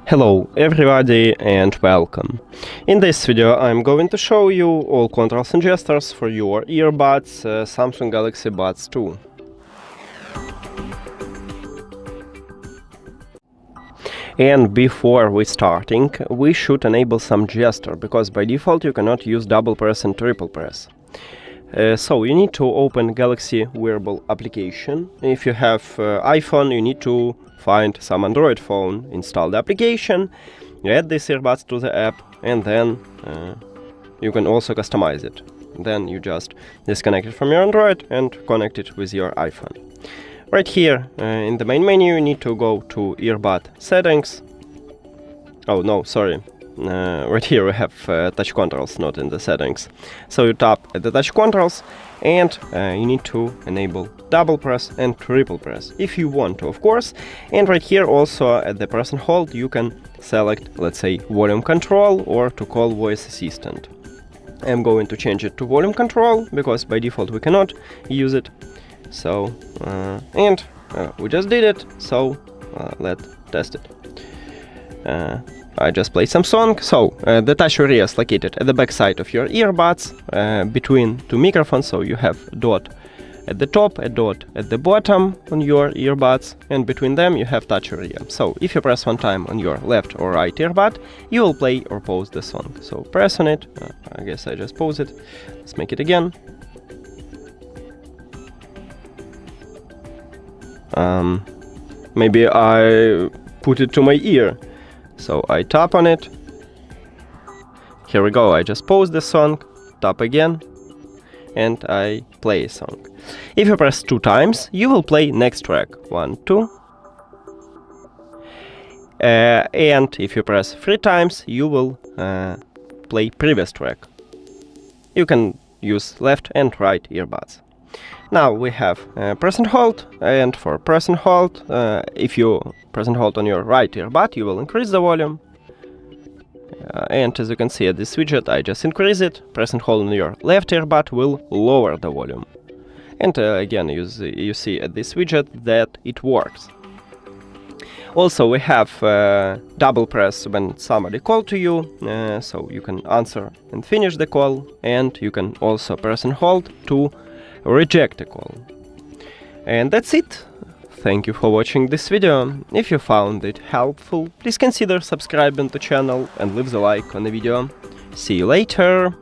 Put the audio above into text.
Hello everybody and welcome. In this video I'm going to show you all controls and gestures for your earbuds Samsung Galaxy Buds 2. And before we starting, we should enable some gesture, because by default you cannot use double press and triple press. So you need to open Galaxy Wearable application. If you have iPhone, you need to find some Android phone, install the application, add these earbuds to the app, and then you can also customize it. Then you just disconnect it from your Android and connect it with your iPhone. Right here in the main menu you need to go to earbud settings. Oh no, sorry. Right here we have touch controls, not in the settings. So you tap at the touch controls and you need to enable double press and triple press if you want to, of course. And right here also at the press and hold you can select, let's say, volume control or to call voice assistant. I'm going to change it to volume control because by default we cannot use it. So we just did it, so let's test it. I just played some song. So the touch area is located at the back side of your earbuds between two microphones, so you have a dot at the top, a dot at the bottom on your earbuds, and between them you have touch area. So if you press one time on your left or right earbud, you will play or pause the song. So press on it. I guess I just pause it. Let's make it again. Maybe I put it to my ear. So I tap on it. Here we go. I just pause the song, tap again, and I play a song. If you press 2 times, you will play next track. 1, 2. And if you press 3 times, you will play previous track. You can use left and right earbuds. Now we have press and hold, and for press and hold, if you press and hold on your right earbud, you will increase the volume. And as you can see at this widget, I just increase it. Press and hold on your left earbud will lower the volume. And again, you see at this widget that it works. Also, we have double press when somebody calls to you, so you can answer and finish the call, and you can also press and hold to reject a call. And that's it. Thank you for watching this video. If you found it helpful, please consider subscribing to the channel and leave the like on the video. See you later!